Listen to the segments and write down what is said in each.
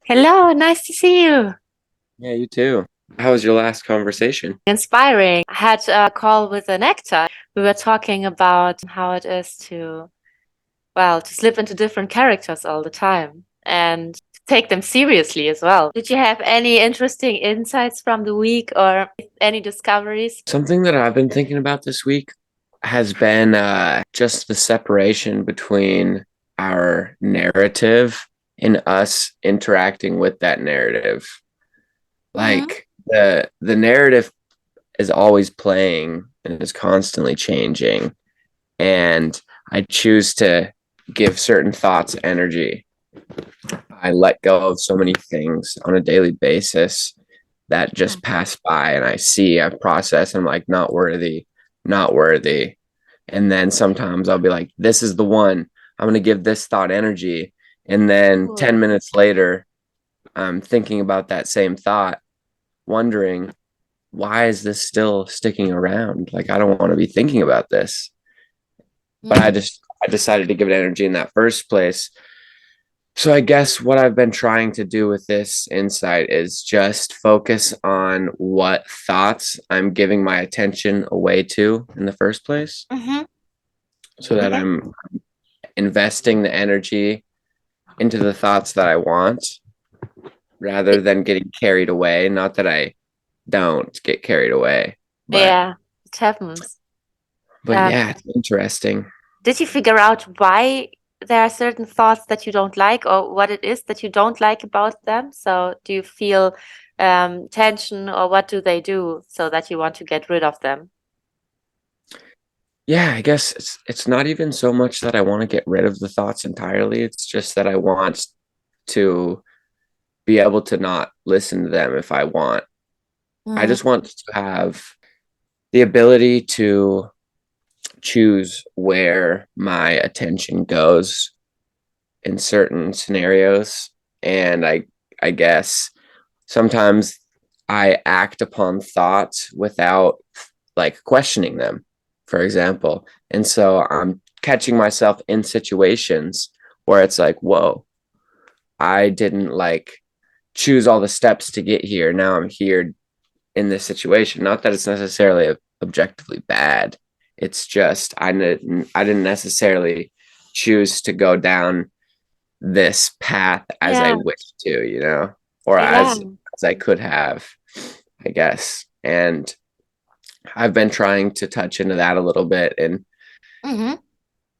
Hello, nice to see you. Yeah, you too. How was your last conversation? Inspiring. I had a call with an actor. We were talking about how it is to slip into different characters all the time and take them seriously as well. Did you have any interesting insights from the week or any discoveries? Something that I've been thinking about this week has been just the separation between our narrative and us interacting with that narrative. Hmm. Like the narrative is always playing and is constantly changing, and I choose to give certain thoughts energy. I let go of so many things on a daily basis that just pass by, and I process, and I'm like, not worthy, not worthy. And then sometimes I'll be like, this is the one. I'm going to give this thought energy. And then Cool. 10 minutes later, I'm thinking about that same thought, wondering, why is this still sticking around? Like, I don't want to be thinking about this. But Mm. I decided to give it energy in that first place. So I guess what I've been trying to do with this insight is just focus on what thoughts I'm giving my attention away to in the first place, Hmm. so that Okay. I'm investing the energy into the thoughts that I want rather than getting carried away. Not that I don't get carried away, but Yeah, it happens. but Um, yeah, it's interesting. Did you figure out why there are certain thoughts that you don't like or what it is that you don't like about them? So, do you feel tension or what do they do so that you want to get rid of them? Yeah, I guess it's not even so much that I want to get rid of the thoughts entirely. It's just that I want to be able to not listen to them if I want. I Mm. just want to have the ability to choose where my attention goes in certain scenarios. And I guess sometimes I act upon thoughts without like questioning them, for example. And so I'm catching myself in situations where it's like, whoa, I didn't like choose all the steps to get here. Now I'm here in this situation. Not that it's necessarily objectively bad. It's just I didn't necessarily choose to go down this path as I Yeah, wished to, or yeah. as I could have, I guess. And I've been trying to touch into that a little bit, and Hmm.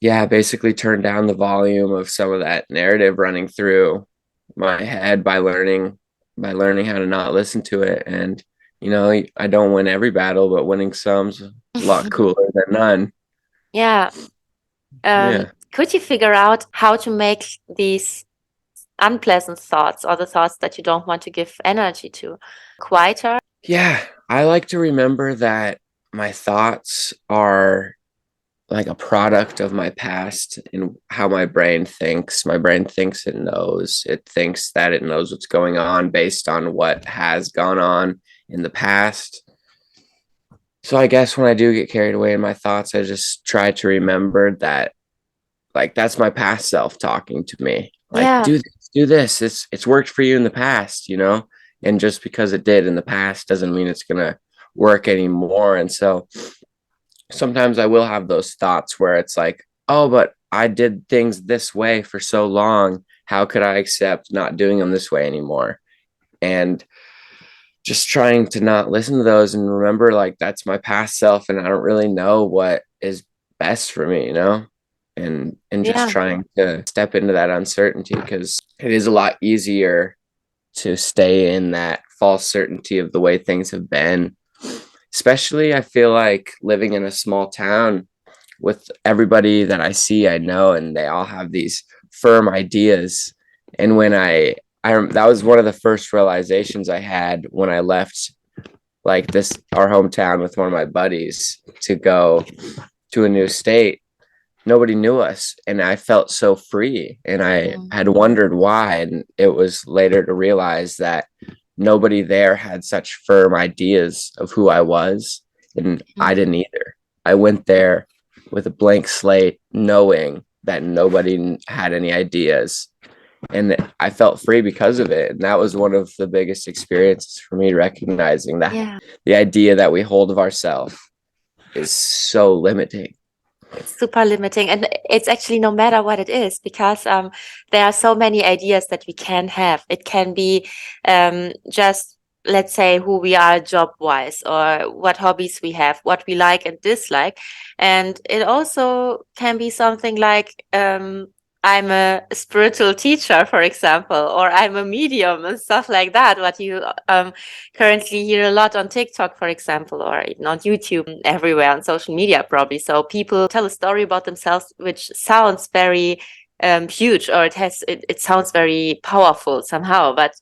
yeah, basically turn down the volume of some of that narrative running through my head by learning how to not listen to it. And I don't win every battle, but winning some's a lot cooler than none. Yeah. Yeah. Could you figure out how to make these unpleasant thoughts or the thoughts that you don't want to give energy to quieter? Yeah, I like to remember that my thoughts are like a product of my past and how my brain thinks. My brain thinks it knows. It thinks that it knows what's going on based on what has gone on in the past. So I guess when I do get carried away in my thoughts, I just try to remember that, like, that's my past self talking to me. Like, Yeah. do this, do this. It's worked for you in the past. And just because it did in the past doesn't mean it's gonna work anymore. And so sometimes I will have those thoughts where it's like, oh, but I did things this way for so long. How could I accept not doing them this way anymore? And just trying to not listen to those and remember, like, that's my past self, and I don't really know what is best for me. And just Yeah. trying to step into that uncertainty, because it is a lot easier to stay in that false certainty of the way things have been. Especially, I feel like living in a small town with everybody that I see, I know, and they all have these firm ideas. And when that was one of the first realizations I had when I left, like, this, our hometown, with one of my buddies to go to a new state. Nobody knew us, and I felt so free, and I Mm. had wondered why. And it was later to realize that nobody there had such firm ideas of who I was, and I Mm. didn't either. I went there with a blank slate, knowing that nobody had any ideas, and I felt free because of it. And that was one of the biggest experiences for me, recognizing that Yeah. the idea that we hold of ourselves is so limiting. It's super limiting, and it's actually no matter what it is, because there are so many ideas that we can have. It can be just, let's say, who we are job wise, or what hobbies we have, what we like and dislike. And it also can be something like I'm a spiritual teacher, for example, or I'm a medium and stuff like that. What you currently hear a lot on TikTok, for example, or even on YouTube, everywhere on social media, probably. So people tell a story about themselves, which sounds very huge, or it sounds very powerful somehow. But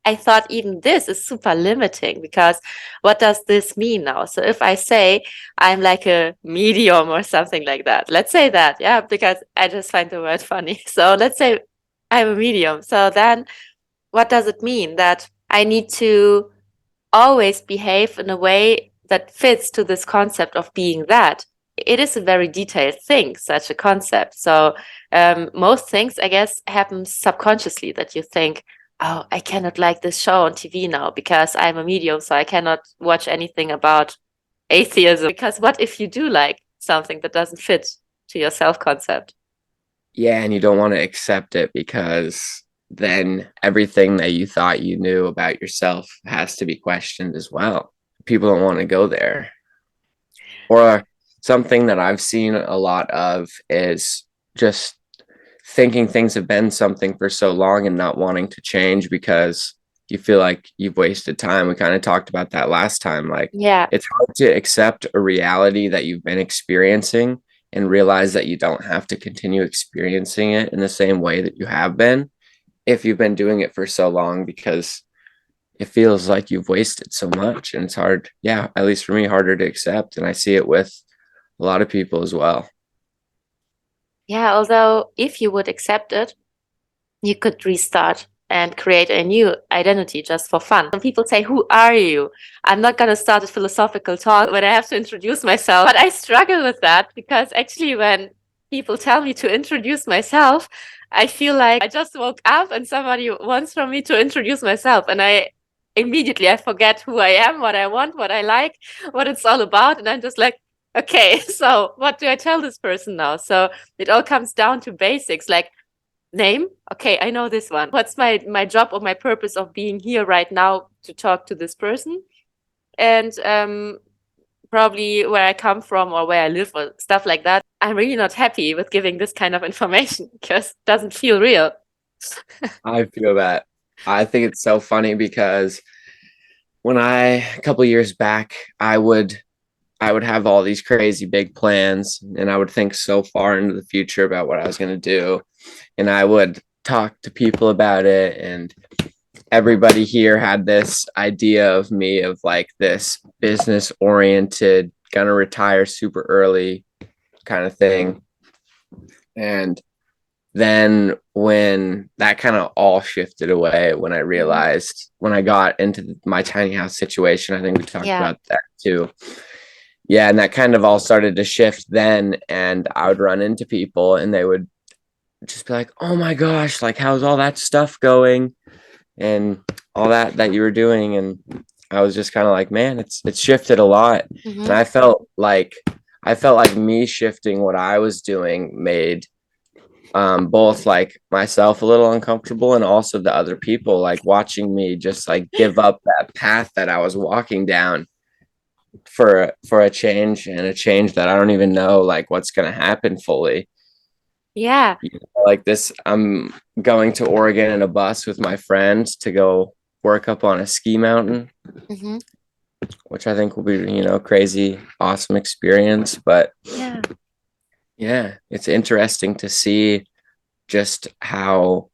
I thought even this is super limiting, because what does this mean now? So if I say I'm like a medium or something like that, let's say that, yeah, because I just find the word funny. So let's say I'm a medium. So then what does it mean? That I need to always behave in a way that fits to this concept of being that. It is a very detailed thing, such a concept. So most things, I guess, happen subconsciously, that you think, oh, I cannot like this show on TV now because I'm a medium, so I cannot watch anything about atheism. Because what if you do like something that doesn't fit to your self concept? Yeah, and you don't want to accept it because then everything that you thought you knew about yourself has to be questioned as well. People don't want to go there. Or something that I've seen a lot of is just thinking things have been something for so long and not wanting to change because you feel like you've wasted time. We kind of talked about that last time. Like, Yeah. it's hard to accept a reality that you've been experiencing and realize that you don't have to continue experiencing it in the same way that you have been if you've been doing it for so long, because it feels like you've wasted so much. And it's hard, yeah, at least for me, harder to accept. And I see it with a lot of people as well. Yeah. Although, if you would accept it, you could restart and create a new identity just for fun. Some people say, who are you? I'm not going to start a philosophical talk when I have to introduce myself, but I struggle with that, because actually, when people tell me to introduce myself, I feel like I just woke up and somebody wants from me to introduce myself. And I forget who I am, what I want, what I like, what it's all about. And I'm just like, okay, so what do I tell this person now? So it all comes down to basics, like name. Okay, I know this one. What's my job or my purpose of being here right now to talk to this person? And probably where I come from or where I live or stuff like that. I'm really not happy with giving this kind of information because it doesn't feel real. I feel that. I think it's so funny because a couple years back, I would have all these crazy big plans and I would think so far into the future about what I was going to do. And I would talk to people about it. And everybody here had this idea of me of like this business oriented, gonna retire super early kind of thing. And then when that kind of all shifted away, when I Mhm. realized, when I got into my tiny house situation, I think we talked Yeah. about that too. Yeah, and that kind of all started to shift then. And I would run into people and they would just be like, oh my gosh, like, how's all that stuff going? And all that you were doing. And I was just kind of like, man, it's shifted a lot. And Hmm. I felt like me shifting what I was doing made both like myself a little uncomfortable and also the other people like watching me just like give up that path that I was walking down for a change, and a change that I don't even know like what's going to happen fully. Yeah. Like this, I'm going to Oregon in a bus with my friends to go work up on a ski mountain, Hmm. which I think will be, crazy, awesome experience. But Yeah. yeah, it's interesting to see just how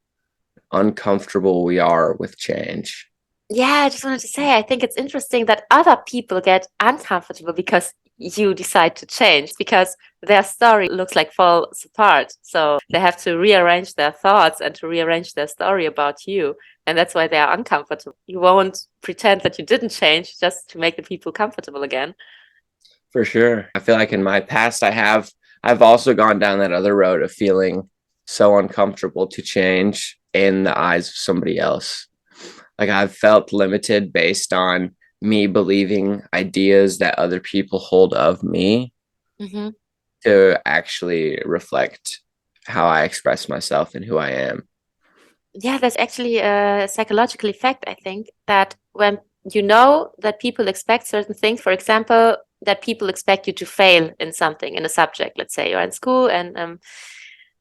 uncomfortable we are with change. Yeah, I just wanted to say, I think it's interesting that other people get uncomfortable because you decide to change, because their story looks like falls apart. So they have to rearrange their thoughts and to rearrange their story about you. And that's why they are uncomfortable. You won't pretend that you didn't change just to make the people comfortable again. For sure. I feel like in my past, I've also gone down that other road of feeling so uncomfortable to change in the eyes of somebody else. Like I've felt limited based on me believing ideas that other people hold of me Mm-hmm. to actually reflect how I express myself and who I am. Yeah, there's actually a psychological effect, I think, that when you know that people expect certain things, for example, that people expect you to fail in something, in a subject, let's say you're in school and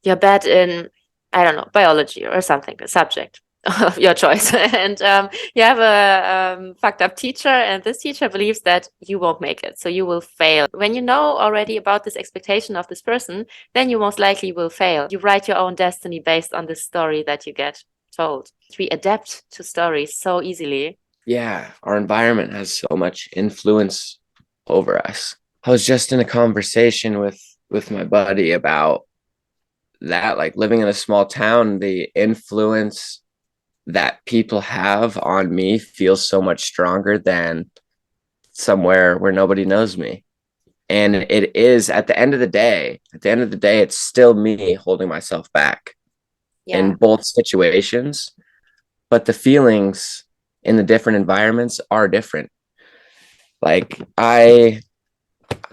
you're bad in, I don't know, biology or something, a subject of your choice. And you have a fucked up teacher, and this teacher believes that you won't make it. So you will fail. When you know already about this expectation of this person, then you most likely will fail. You write your own destiny based on this story that you get told. We adapt to stories so easily. Yeah, our environment has so much influence over us. I was just in a conversation with my buddy about that, like living in a small town, the influence that people have on me feels so much stronger than somewhere where nobody knows me. And it is at the end of the day, it's still me holding myself back in Yeah. both situations, but the feelings in the different environments are different. Like I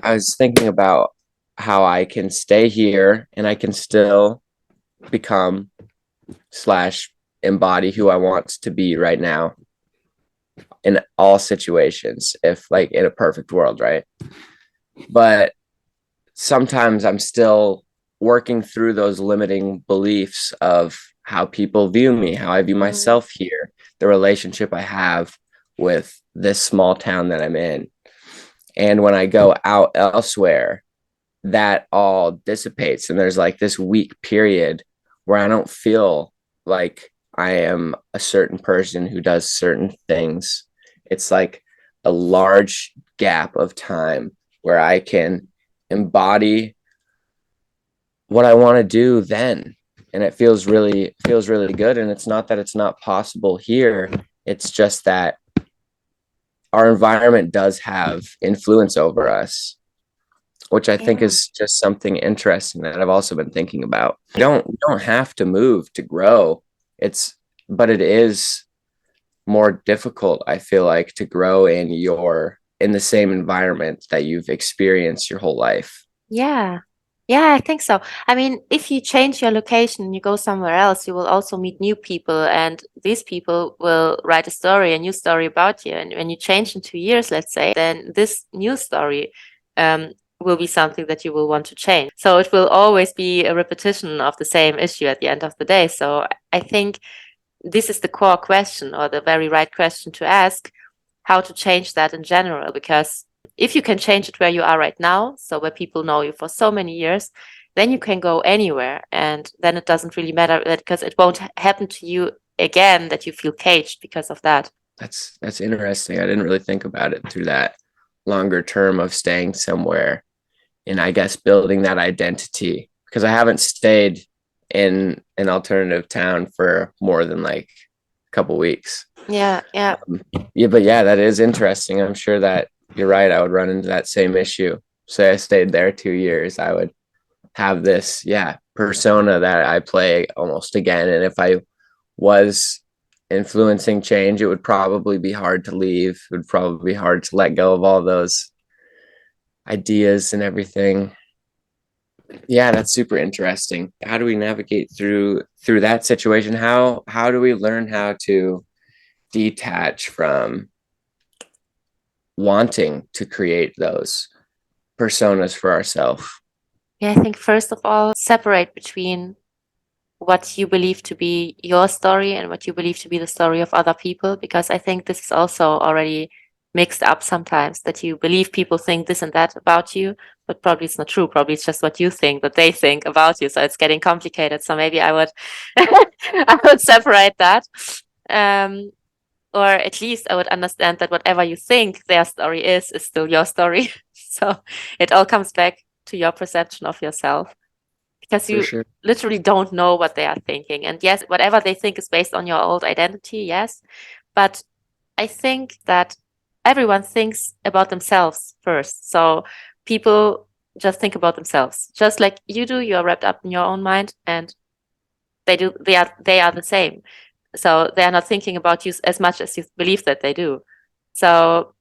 was thinking about how I can stay here and I can still become slash embody who I want to be right now in all situations, if like in a perfect world, right? But sometimes I'm still working through those limiting beliefs of how people view me, how I view Mm. myself here, the relationship I have with this small town that I'm in. And when I go out elsewhere, that all dissipates. And there's like this week period where I don't feel like I am a certain person who does certain things. It's like a large gap of time where I can embody what I want to do then. And it feels really good. And it's not that it's not possible here. It's just that our environment does have influence over us, which I think Yeah. is just something interesting that I've also been thinking about. You don't have to move to grow. It's but it is more difficult, I feel like, to grow in the same environment that you've experienced your whole life. Yeah. Yeah, I think so. I mean, if you change your location and you go somewhere else, you will also meet new people, and these people will write a story, a new story about you. And when you change in 2 years, let's say, then this new story um, will be something that you will want to change. So it will always be a repetition of the same issue at the end of the day. So I think this is the core question, or the very right question to ask, how to change that in general. Because if you can change it where you are right now, so where people know you for so many years, then you can go anywhere. And then it doesn't really matter because it won't happen to you again that you feel caged because of that. That's interesting. I didn't really think about it through that longer term of staying somewhere and I guess building that identity because I haven't stayed in an alternative town for more than like a couple weeks. Yeah, yeah. Yeah, but yeah, that is interesting. I'm sure that you're right. I would run into that same issue. Say I stayed there 2 years, I would have this, yeah, persona that I play almost again. And if I was influencing change, it would probably be hard to leave. It would probably be hard to let go of all those ideas and everything. Yeah, that's super interesting. How do we navigate through that situation? How do we learn how to detach from wanting to create those personas for ourselves? Yeah, I think first of all, separate between what you believe to be your story and what you believe to be the story of other people, because I think this is also already mixed up sometimes, that you believe people think this and that about you, but probably it's not true. Probably it's just what you think that they think about you. So it's getting complicated. So maybe I would I would separate that. Um, or at least I would understand that whatever you think their story is still your story. So it all comes back to your perception of yourself, because For you sure. literally don't know what they are thinking. And yes, whatever they think is based on your old identity, yes. But I think that everyone thinks about themselves first. So people just think about themselves, just like you do. You're wrapped up in your own mind, and they are the same. So they are not thinking about you as much as you believe that they do. So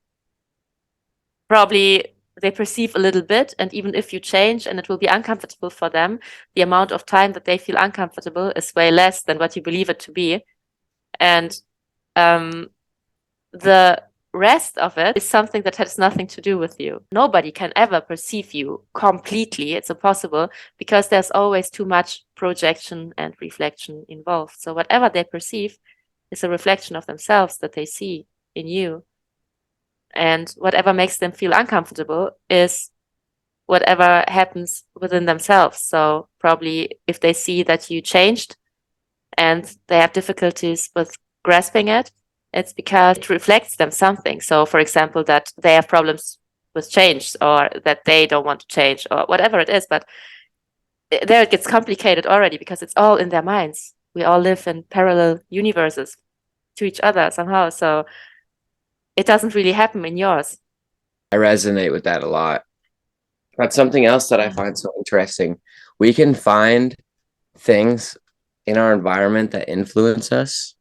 probably they perceive a little bit, and even if you change and it will be uncomfortable for them, the amount of time that they feel uncomfortable is way less than what you believe it to be. And um, the rest of it is something that has nothing to do with you. Nobody can ever perceive you completely. It's impossible because there's always too much projection and reflection involved. So whatever they perceive is a reflection of themselves that they see in you. And whatever makes them feel uncomfortable is whatever happens within themselves. So probably if they see that you changed and they have difficulties with grasping it, it's because it reflects them something. So, for example, that they have problems with change or that they don't want to change or whatever it is. But there it gets complicated already because it's all in their minds. We all live in parallel universes to each other somehow. So it doesn't really happen in yours. I resonate with that a lot. That's something else that I find so interesting. We can find things in our environment that influence us.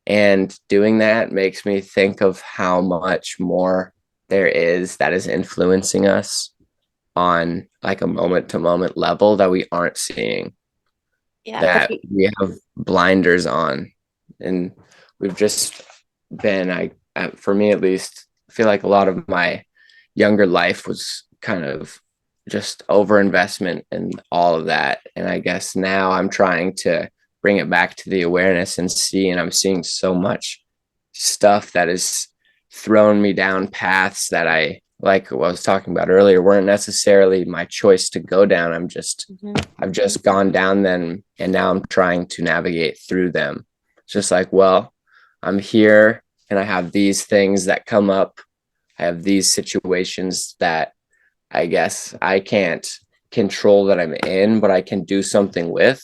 And doing that makes me think of how much more there is that is influencing us on like a moment to moment level that we aren't seeing, Yeah, but that we have blinders on. And we've just been, for me at least, I feel like a lot of my younger life was kind of just overinvestment and all of that. And I guess now I'm trying to bring it back to the awareness and see, and I'm seeing so much stuff that has thrown me down paths that I, like what I was talking about earlier, weren't necessarily my choice to go down. I've just gone down them, and now I'm trying to navigate through them. It's just like, well, I'm here and I have these things that come up. I have these situations that I guess I can't control that I'm in, but I can do something with,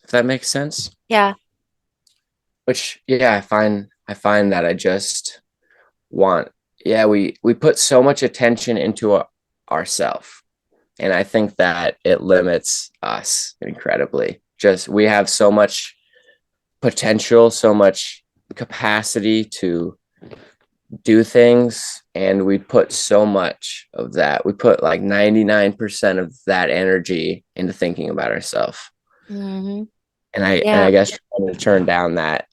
if that makes sense. yeah, Which, yeah, I find that I just want, yeah, we put so much attention into ourself, and I think that it limits us incredibly. Just we have so much potential, so much capacity to do things, and we put so much of that. We put like 99% of that energy into thinking about ourselves. hmm And I yeah, guess trying to turn down that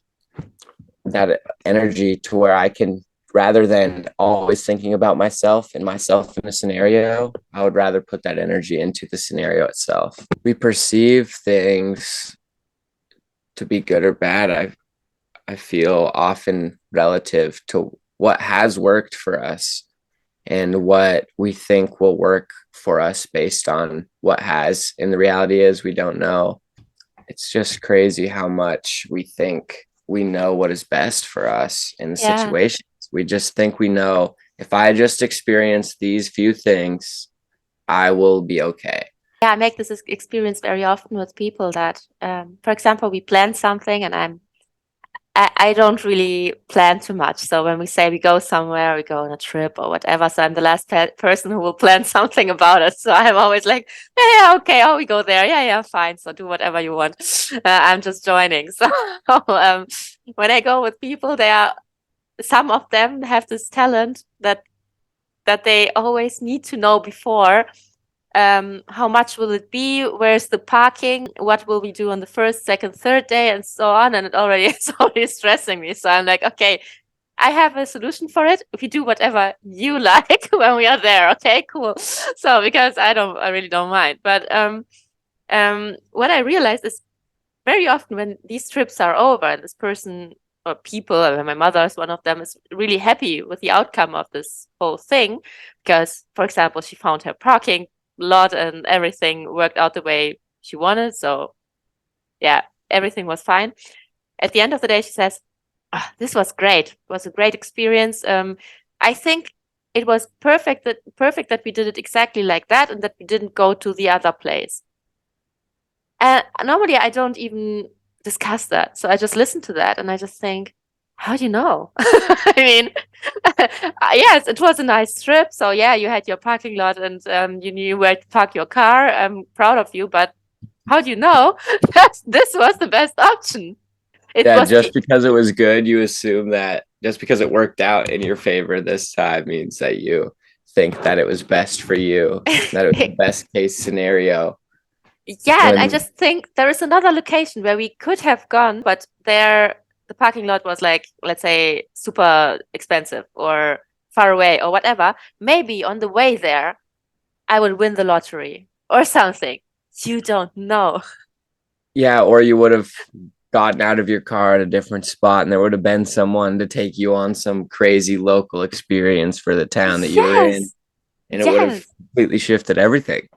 energy to where I can, rather than always thinking about myself and myself in a scenario, I would rather put that energy into the scenario itself. We perceive things to be good or bad. I feel often relative to what has worked for us and what we think will work for us based on what has. And the reality is, we don't know. It's just crazy how much we think we know what is best for us in the yeah. situations. We just think we know, if I just experience these few things, I will be okay. Yeah, I make this experience very often with people that, for example, we plan something and I don't really plan too much. So when we say we go somewhere, we go on a trip or whatever. So I'm the last person who will plan something about it. So I'm always like, yeah, okay, oh, we go there. Yeah, fine. So do whatever you want. I'm just joining. So when I go with people, some of them have this talent that they always need to know before. How much will it be? Where's the parking? What will we do on the first, second, third day, and so on? And it's already stressing me. So I'm like, okay, I have a solution for it. If you do whatever you like when we are there, okay, cool. So because I really don't mind. But what I realized is very often when these trips are over, and this person or people, my mother is one of them, is really happy with the outcome of this whole thing because, for example, she found her parking lot and everything worked out the way she wanted. So yeah, everything was fine. At the end of the day, she says, "Ah, this was great. It was a great experience. I think it was perfect that we did it exactly like that and that we didn't go to the other place." And normally I don't even discuss that. So I just listen to that and I just think, how do you know? I mean, yes, it was a nice trip. So yeah, you had your parking lot and you knew where to park your car. I'm proud of you, but How do you know that this was the best option? It Yeah, was just because it was good, you assume that just because it worked out in your favor this time means that you think that it was best for you, that it was the best case scenario. yeah, and I When, just think there is another location where we could have gone, but there the parking lot was like, let's say, super expensive or far away or whatever. Maybe on the way there, I would win the lottery or something. You don't know. yeah, or you would have gotten out of your car at a different spot and there would have been someone to take you on some crazy local experience for the town that you were in, Yes, and it would have yes, completely shifted everything.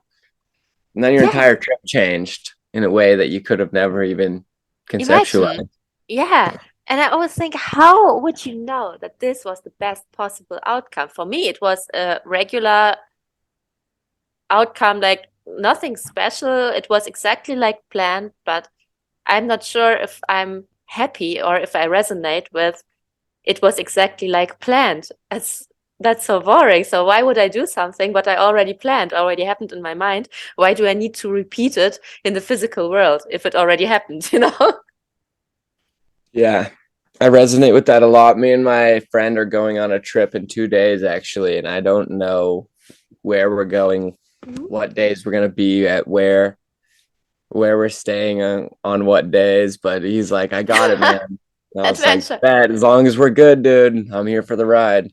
And then your yes. entire trip changed in a way that you could have never even Imagine. conceptualized. Yeah. And I always think, how would you know that this was the best possible outcome? For me, it was a regular outcome, like nothing special. It was exactly like planned, but I'm not sure if I'm happy or if I resonate with it was exactly like planned. That's so boring. So why would I do something what I already planned, already happened in my mind? Why do I need to repeat it in the physical world if it already happened, you know? Yeah, I resonate with that a lot. Me and my friend are going on a trip in 2 days, actually, and I don't know where we're going, Mhm. what days we're gonna be at where we're staying on what days. But he's like, I got it, man. And I was like, Adventure. bet as long as we're good, dude, I'm here for the ride.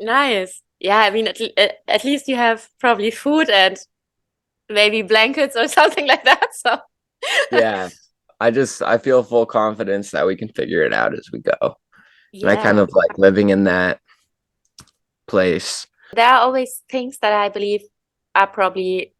Nice. Yeah, I mean, at least you have probably food and maybe blankets or something like that. So, Yeah, I feel full confidence that we can figure it out as we go. And I kind yeah. of like living in that place. There are always things that I believe are probably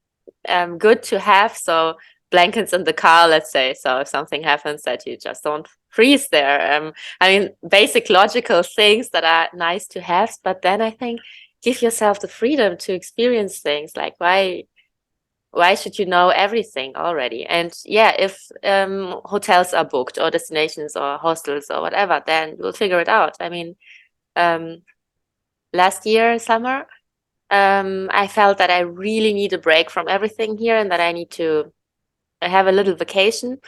good to have. So blankets in the car, let's say. So if something happens, that you just don't freeze there. I mean, basic logical things that are nice to have. But then I think give yourself the freedom to experience things. Like why should you know everything already? And yeah, if hotels are booked or destinations or hostels or whatever, then you'll figure it out. I mean, um, last year summer I felt that I really need a break from everything here and that I need to have a little vacation.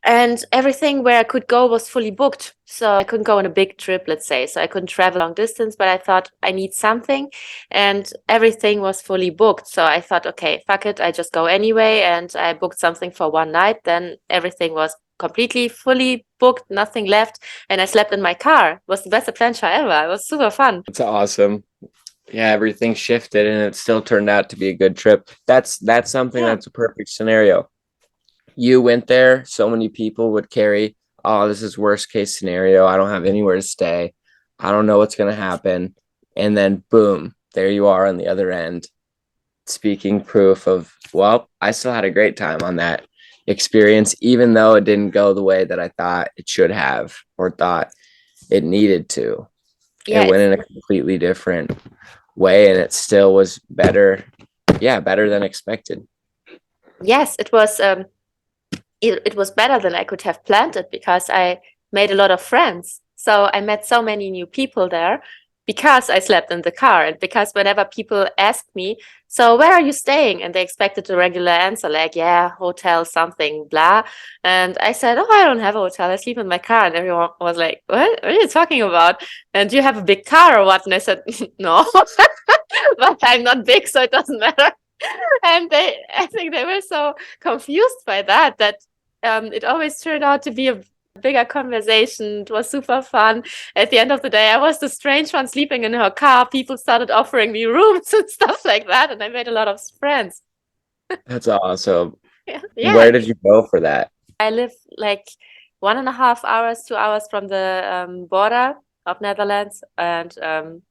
And everything where I could go was fully booked. So I couldn't go on a big trip, let's say. So I couldn't travel long distance, but I thought I need something. And everything was fully booked. So I thought, okay, fuck it. I just go anyway. And I booked something for one night. Then everything was completely fully booked, nothing left. And I slept in my car. It was the best adventure ever. It was super fun. It's awesome. Yeah, everything shifted and it still turned out to be a good trip. That's something Yeah. that's a perfect scenario. You went there, so many people would carry, oh, this is worst case scenario. I don't have anywhere to stay. I don't know what's going to happen. And then boom, there you are on the other end, speaking proof of, well, I still had a great time on that experience, even though it didn't go the way that I thought it should have or thought it needed to. It Yeah, went it's in a completely different way and it still was better. Yeah, better than expected. yes, it was better than I could have planned it because I made a lot of friends. So I met so many new people there because I slept in the car and because whenever people asked me, so where are you staying? And they expected a regular answer like, yeah, hotel, something, blah. And I said, oh, I don't have a hotel. I sleep in my car. And everyone was like, what are you talking about? And do you have a big car or what? And I said, no, but I'm not big, so it doesn't matter. And I think they were so confused by that it always turned out to be a bigger conversation. It was super fun. At the end of the day, I was the strange one sleeping in her car. People started offering me rooms and stuff like that, and I made a lot of friends. That's awesome. Yeah, Where yeah. did you go for that? I live like 1.5 hours, 2 hours from the border of Netherlands, and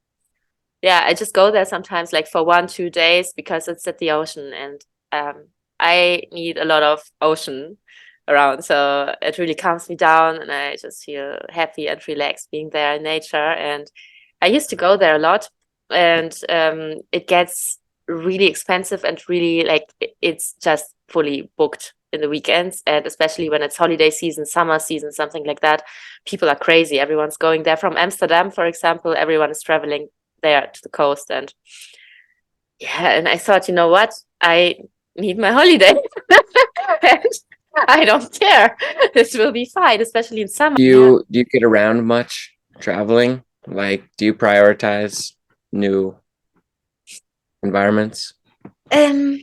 yeah, I just go there sometimes like for 1, 2 days because it's at the ocean and I need a lot of ocean around. So it really calms me down and I just feel happy and relaxed being there in nature. And I used to go there a lot and it gets really expensive and really like it's just fully booked in the weekends. And especially when it's holiday season, summer season, something like that, people are crazy. Everyone's going there from Amsterdam, for example. Everyone is traveling there to the coast and yeah, and I thought, you know what, I need my holiday. And I don't care. This will be fine, especially in summer. Do you get around much traveling? Like, do you prioritize new environments? Um,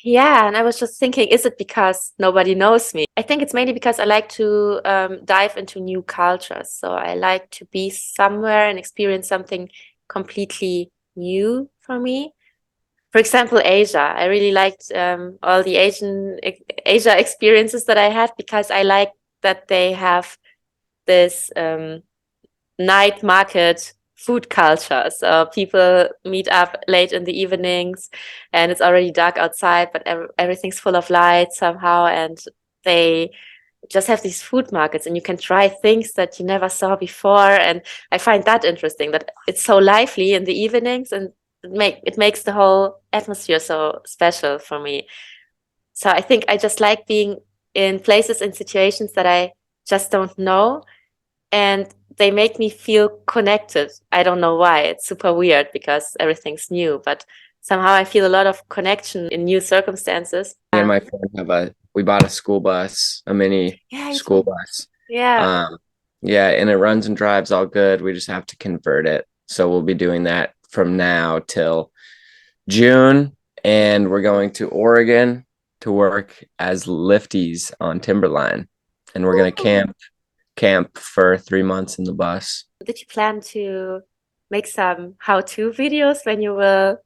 yeah, and I was just thinking, is it because nobody knows me? I think it's mainly because I like to dive into new cultures. So I like to be somewhere and experience something completely new for me. For example, Asia. I really liked all the Asia experiences that I had because I like that they have this night market food culture. So people meet up late in the evenings and it's already dark outside, but everything's full of light somehow. And they just have these food markets and you can try things that you never saw before. And I find that interesting that it's so lively in the evenings and it makes the whole atmosphere so special for me. So I think I just like being in places and situations that I just don't know and they make me feel connected. I don't know why. It's super weird because everything's new, but somehow I feel a lot of connection in new circumstances. Me and my friend we bought a school bus, a mini Yeah, you school told me. bus. Yeah. Yeah, and it runs and drives all good. We just have to convert it. So we'll be doing that from now till June, and we're going to Oregon to work as lifties on Timberline. And we're gonna Ooh. camp for 3 months in the bus. Did you plan to make some how-to videos when you will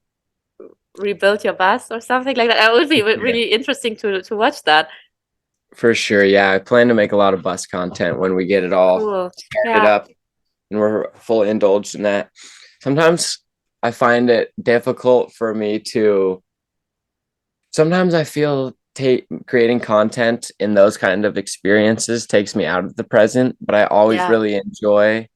rebuild your bus or something like that? It would be Yeah. really interesting to watch that. For sure. Yeah, I plan to make a lot of bus content when we get it all Cool. started Yeah. up and we're fully indulged in that. Sometimes I find it difficult for me to, sometimes I feel creating content in those kind of experiences takes me out of the present, but I always Yeah. really enjoy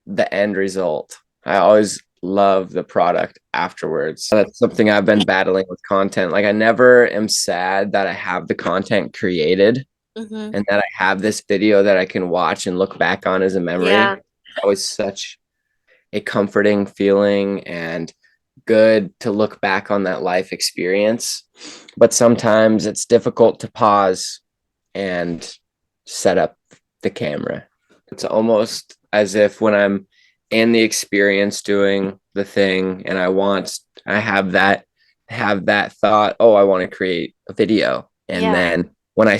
the end result. I always love the product afterwards. That's something I've been battling with content. Like, I never am sad that I have the content created Hmm. and that I have this video that I can watch and look back on as a memory. Yeah. It's always such a comforting feeling and good to look back on that life experience. But sometimes it's difficult to pause and set up the camera. It's almost as if when I'm in the experience doing the thing and I have that thought, oh, I want to create a video. And Yeah. then when I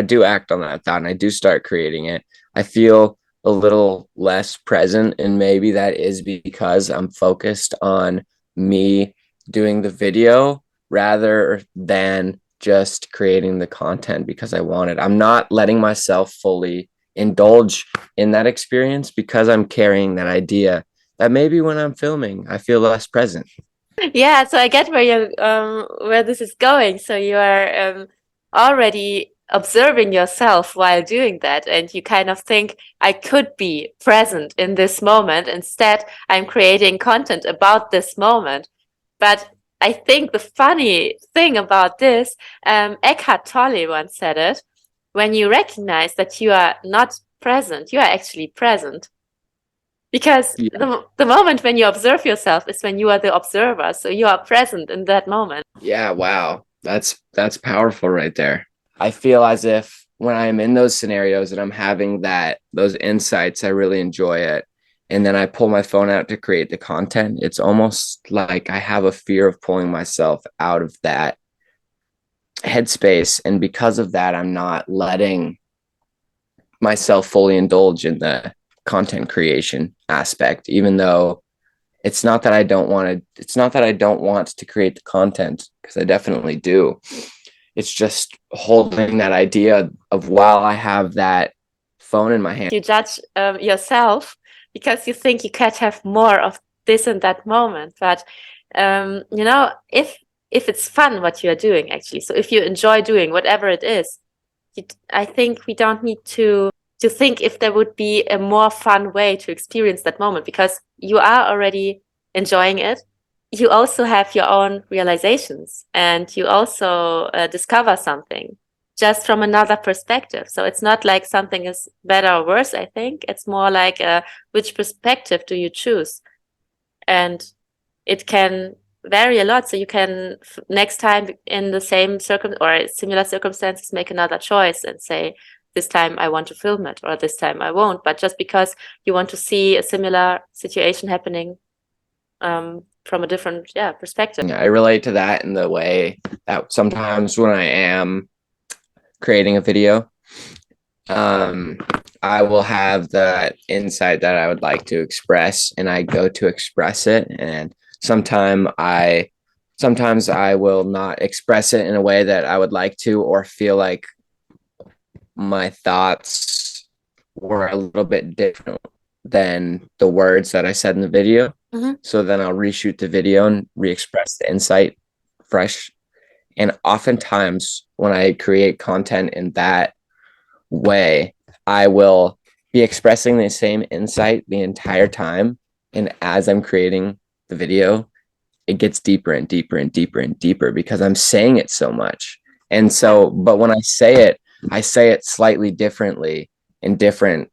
do act on that thought and I do start creating it, I feel a little less present. And maybe that is because I'm focused on me doing the video rather than just creating the content because I want it. I'm not letting myself fully indulge in that experience because I'm carrying that idea that maybe when I'm filming, I feel less present. Yeah, so I get where this is going. So you are already observing yourself while doing that, and you kind of think, I could be present in this moment. Instead, I'm creating content about this moment. But I think the funny thing about this, Eckhart Tolle once said it, when you recognize that you are not present, you are actually present. Because Yeah. the moment when you observe yourself is when you are the observer. So you are present in that moment. Yeah, wow. That's powerful right there. I feel as if when I'm in those scenarios and I'm having those insights, I really enjoy it. And then I pull my phone out to create the content. It's almost like I have a fear of pulling myself out of that headspace. And because of that, I'm not letting myself fully indulge in the content creation aspect, even though it's not that I don't want to create the content because I definitely do. It's just holding that idea of while I have that phone in my hand. You judge yourself because you think you can't have more of this in that moment. But if it's fun what you are doing actually, so if you enjoy doing whatever it is, I think we don't need to think if there would be a more fun way to experience that moment because you are already enjoying it. You also have your own realizations and you also discover something just from another perspective. So it's not like something is better or worse, I think. It's more like which perspective do you choose? And it can vary a lot. So you can next time in the same or similar circumstances make another choice and say, this time I want to film it, or this time I won't. But just because you want to see a similar situation happening from a different perspective. I relate to that in the way that sometimes when I am creating a video, I will have that insight that I would like to express, and I go to express it, and sometimes I will not express it in a way that I would like to, or feel like my thoughts were a little bit different than the words that I said in the video. Mm-hmm. So then I'll reshoot the video and re-express the insight fresh. And oftentimes when I create content in that way, I will be expressing the same insight the entire time. And as I'm creating the video, it gets deeper and deeper and deeper and deeper because I'm saying it so much. And so, but when I say it slightly differently in different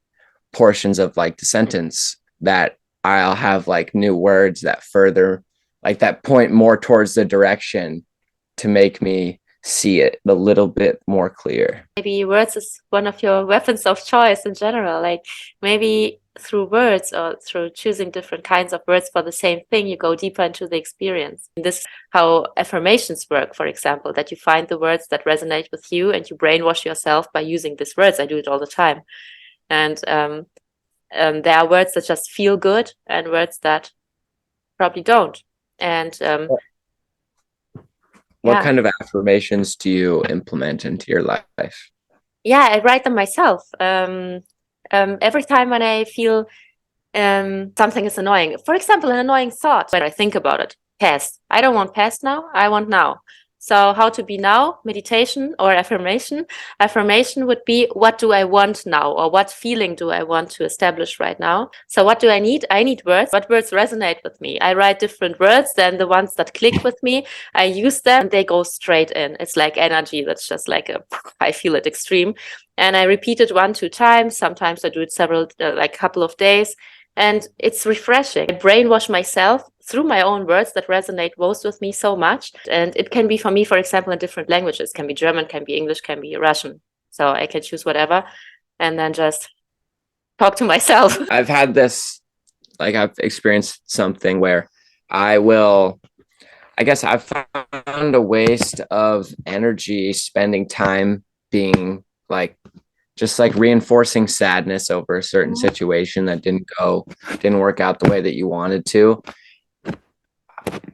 portions of like the sentence, that I'll have like new words that further, like that point more towards the direction to make me see it a little bit more clear. Maybe words is one of your weapons of choice in general. Like maybe through words or through choosing different kinds of words for the same thing, you go deeper into the experience. And this is how affirmations work, for example, that you find the words that resonate with you and you brainwash yourself by using these words. I do it all the time. And there are words that just feel good and words that probably don't. And what kind of affirmations do you implement into your life? Yeah, I write them myself. Every time when I feel something is annoying, for example, an annoying thought, when I think about it, past. I don't want past now, I want now. So how to be now, meditation or affirmation. Affirmation would be, what do I want now? Or what feeling do I want to establish right now? So what do I need? I need words. What words resonate with me? I write different words, then the ones that click with me, I use them and they go straight in. It's like energy that's just like I feel it extreme. And I repeat it 1-2 times. Sometimes I do it several, like a couple of days. And it's refreshing. I brainwash myself through my own words that resonate most with me so much. And it can be for me, for example, in different languages. It can be German, can be English, can be Russian. So I can choose whatever and then just talk to myself. I've had this, like I've experienced something where I guess I've found a waste of energy spending time being like, just like reinforcing sadness over a certain situation that didn't work out the way that you wanted to.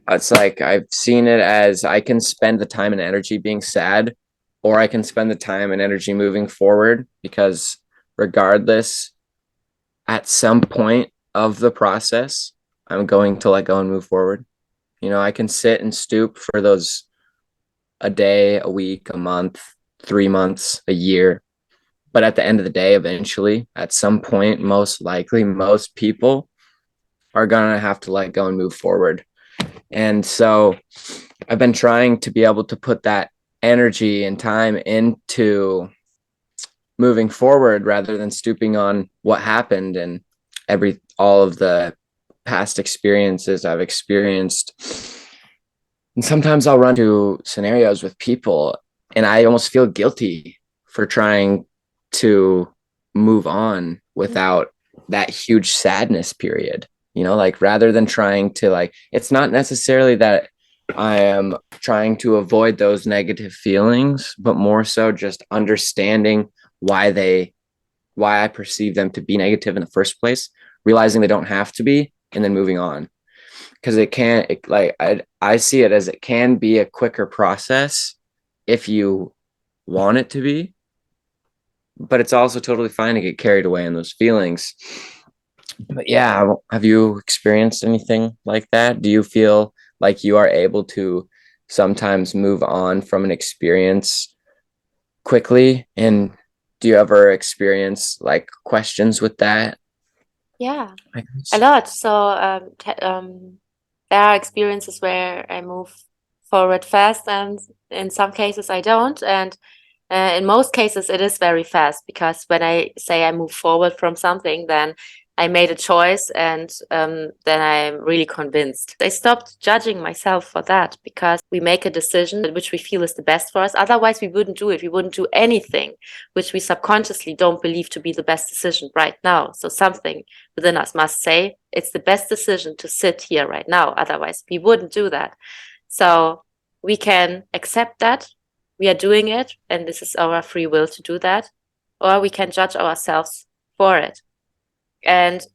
It's like I've seen it as I can spend the time and energy being sad, or I can spend the time and energy moving forward, because regardless, at some point of the process, I'm going to let go and move forward. You know, I can sit and stoop for those a day, a week, a month, 3 months, a year. But at the end of the day, eventually, at some point, most likely, most people are going to have to let go and move forward. And so I've been trying to be able to put that energy and time into moving forward rather than stooping on what happened and all of the past experiences I've experienced. And sometimes I'll run into scenarios with people and I almost feel guilty for trying to move on without that huge sadness period. You know, like rather than trying to it's not necessarily that I am trying to avoid those negative feelings, but more so just understanding why I perceive them to be negative in the first place, realizing they don't have to be, and then moving on. Because I see it as it can be a quicker process if you want it to be, but it's also totally fine to get carried away in those feelings. But yeah, have you experienced anything like that? Do you feel like you are able to sometimes move on from an experience quickly? And do you ever experience like questions with that? Yeah, a lot. So there are experiences where I move forward fast, and in some cases I don't. And in most cases, it is very fast, because when I say I move forward from something, then I made a choice, and then I'm really convinced. I stopped judging myself for that, because we make a decision which we feel is the best for us. Otherwise, we wouldn't do it. We wouldn't do anything which we subconsciously don't believe to be the best decision right now. So something within us must say it's the best decision to sit here right now. Otherwise, we wouldn't do that. So we can accept that we are doing it, and this is our free will to do that, or we can judge ourselves for it. And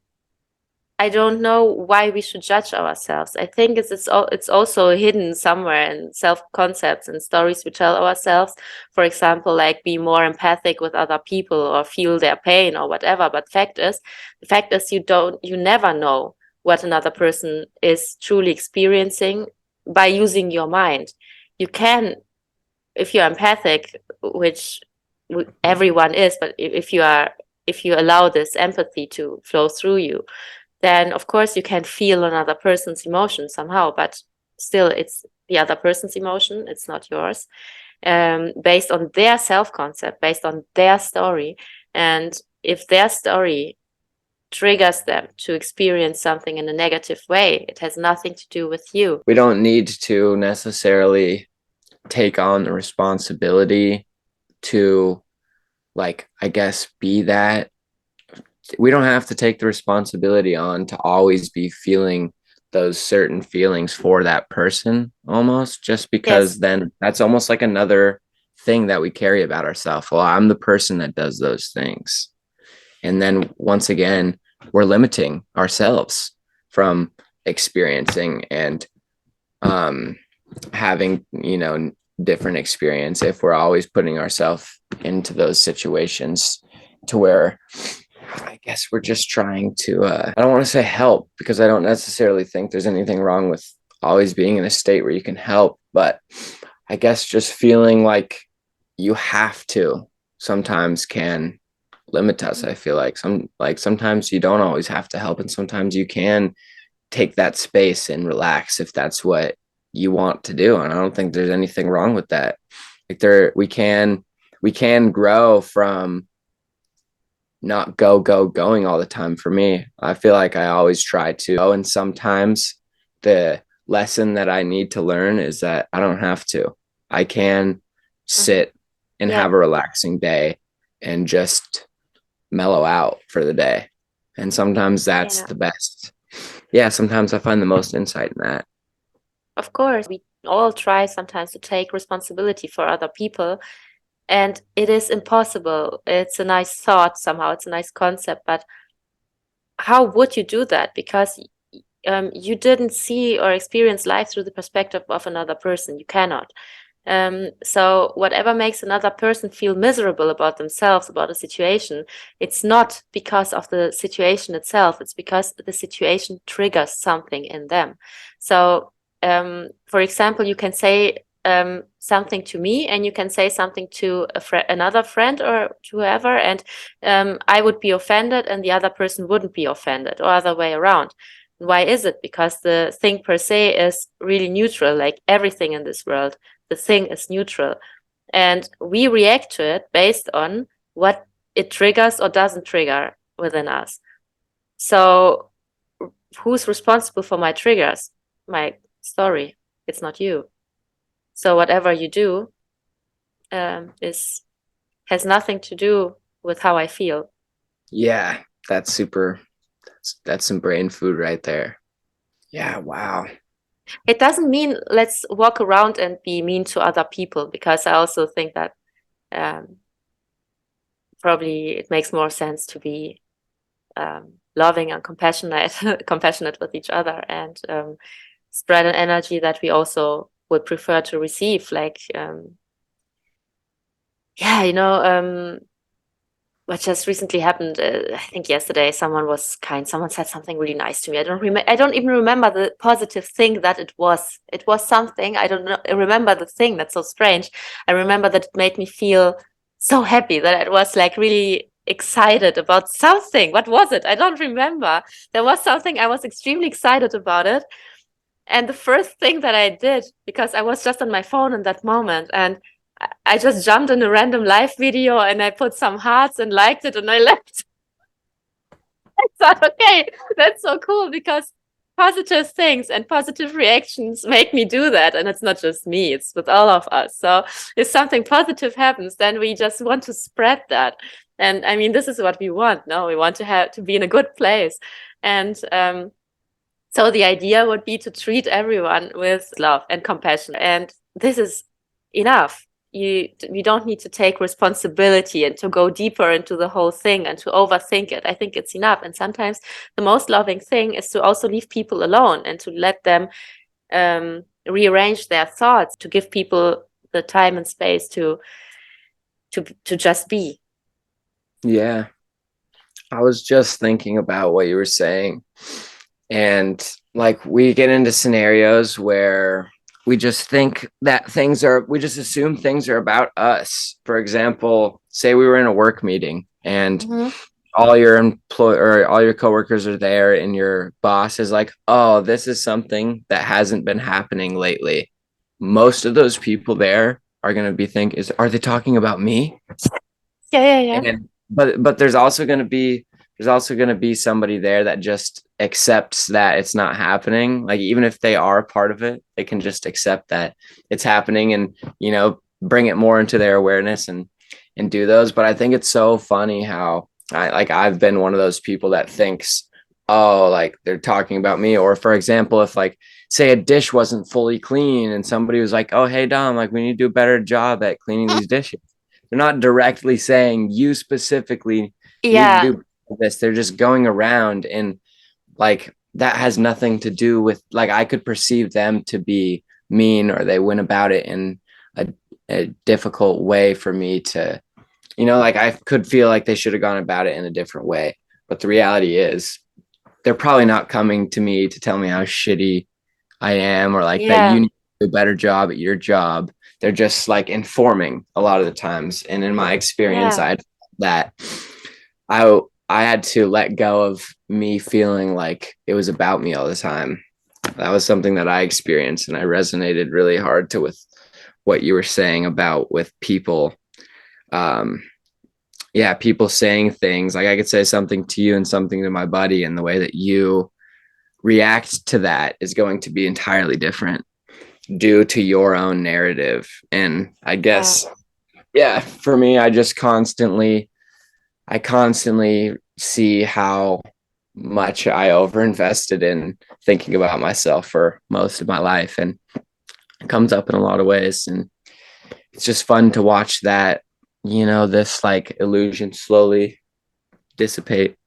I don't know why we should judge ourselves. I think it's also hidden somewhere in self-concepts and stories we tell ourselves. For example, like be more empathic with other people or feel their pain or whatever. But the fact is you never know what another person is truly experiencing by using your mind. You can, if you're empathic, which everyone is, but if you allow this empathy to flow through you, then of course you can feel another person's emotion somehow, but still it's the other person's emotion, it's not yours, based on their self-concept, based on their story. And if their story triggers them to experience something in a negative way, it has nothing to do with you. We don't need to necessarily take on the responsibility to, like, I guess, be that. We don't have to take the responsibility on to always be feeling those certain feelings for that person, almost, just because Yes. then that's almost like another thing that we carry about ourselves. Well, I'm the person that does those things. And then once again, we're limiting ourselves from experiencing and having, different experience if we're always putting ourselves into those situations to where I guess we're just trying to, I don't want to say help, because I don't necessarily think there's anything wrong with always being in a state where you can help, but I guess just feeling like you have to sometimes can limit us. I feel like sometimes you don't always have to help, and sometimes you can take that space and relax if that's what you want to do. And I don't think there's anything wrong with that. Like we can grow from not going all the time. For me, I feel like I always try to go, and sometimes the lesson that I need to learn is that I don't have to. I can sit and Yeah. have a relaxing day and just mellow out for the day. And sometimes that's the best. Yeah, sometimes I find the most insight in that. Of course, we all try sometimes to take responsibility for other people, and it is impossible. It's a nice thought somehow, it's a nice concept, but how would you do that? Because you didn't see or experience life through the perspective of another person. You cannot. So whatever makes another person feel miserable about themselves, about a situation, it's not because of the situation itself. It's because the situation triggers something in them. So, for example, you can say something to me, and you can say something to another friend or to whoever, and I would be offended, and the other person wouldn't be offended, or other way around. Why is it? Because the thing per se is really neutral, like everything in this world. The thing is neutral, and we react to it based on what it triggers or doesn't trigger within us. So who's responsible for my triggers? My story. It's not you. So whatever you do has nothing to do with how I feel. Yeah, that's super. That's some brain food right there. Yeah, wow. It doesn't mean let's walk around and be mean to other people, because I also think that probably it makes more sense to be loving and compassionate with each other, and spread an energy that we also would prefer to receive. Like, what just recently happened, I think yesterday, someone was kind. Someone said something really nice to me. I don't even remember the positive thing that it was. It was something. I don't know. I remember the thing. That's so strange. I remember that it made me feel so happy, that I was like really excited about something. What was it? I don't remember. There was something. I was extremely excited about it. And the first thing that I did, because I was just on my phone in that moment, and I just jumped in a random live video, and I put some hearts and liked it, and I left. thought, okay, that's so cool because positive things and positive reactions make me do that. And it's not just me, it's with all of us. So if something positive happens, then we just want to spread that. And I mean, this is what we want. No, we want to have to be in a good place. And so the idea would be to treat everyone with love and compassion. And this is enough. You don't need to take responsibility and to go deeper into the whole thing and to overthink it. I think it's enough. And sometimes the most loving thing is to also leave people alone and to let them rearrange their thoughts, to give people the time and space to just be. Yeah. I was just thinking about what you were saying. And like we get into scenarios where we just think that we just assume things are about us. For example, say we were in a work meeting and all your all your coworkers are there and your boss is like, oh, this is something that hasn't been happening lately. Most of those people there are going to are they talking about me? Yeah. And but there's also going to be somebody there that just accepts that it's not happening. Like even if they are part of it, they can just accept that it's happening and bring it more into their awareness and do those. But I think it's so funny how I've been one of those people that thinks, oh, like they're talking about me. Or for example, if like say a dish wasn't fully clean and somebody was like, oh, hey Dom, like we need to do a better job at cleaning these dishes. They're not directly saying you specifically need to Yeah. do this. They're just going around and like that has nothing to do with like I could perceive them to be mean or they went about it in a difficult way for me to, like I could feel like they should have gone about it in a different way. But the reality is they're probably not coming to me to tell me how shitty I am or like that Yeah. you need to do a better job at your job. They're just like informing a lot of the times. And in my experience, Yeah. I had that I had to let go of me feeling like it was about me all the time. That was something that I experienced and I resonated really hard to with what you were saying about with people. Yeah, people saying things like I could say something to you and something to my buddy, and the way that you react to that is going to be entirely different due to your own narrative. And I Yeah. guess, yeah, for me, I constantly see how much I overinvested in thinking about myself for most of my life. And it comes up in a lot of ways. And it's just fun to watch that, this like illusion slowly dissipate.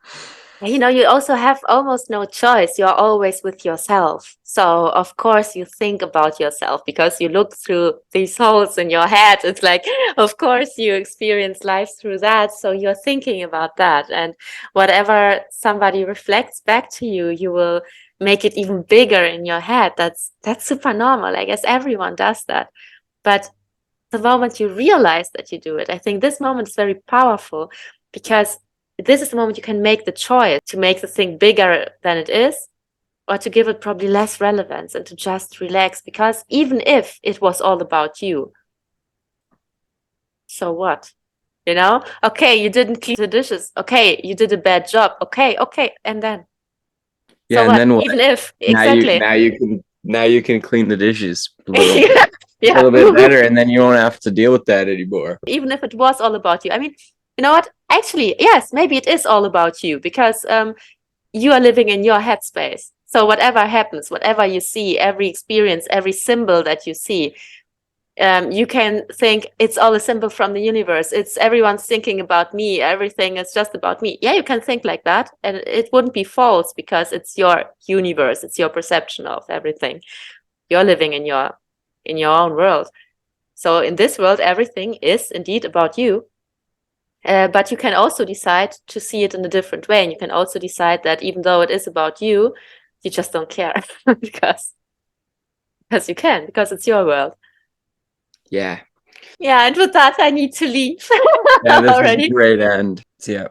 You also have almost no choice. You're always with yourself. So, of course, you think about yourself because you look through these holes in your head. It's like, of course, you experience life through that. So, you're thinking about that. And whatever somebody reflects back to you, you will make it even bigger in your head. That's super normal. I guess everyone does that. But the moment you realize that you do it, I think this moment is very powerful because this is the moment you can make the choice to make the thing bigger than it is or to give it probably less relevance and to just relax. Because even if it was all about you, so what? Okay, you didn't clean the dishes. Okay, you did a bad job. Okay. And then, Yeah, so and what? then what? Even if, Now you exactly. can clean the dishes a Yeah. little bit better, and then you won't have to deal with that anymore. Even if it was all about you. I mean, you know what? Actually, yes, maybe it is all about you because you are living in your headspace. So whatever happens, whatever you see, every experience, every symbol that you see, you can think it's all a symbol from the universe. It's everyone's thinking about me. Everything is just about me. Yeah, you can think like that, and it wouldn't be false because it's your universe. It's your perception of everything. You're living in your own world. So in this world, everything is indeed about you. But you can also decide to see it in a different way. And you can also decide that even though it is about you, you just don't care because you can, because it's your world. Yeah. Yeah, and with that, I need to leave Yeah, this was a already. great end. Yeah.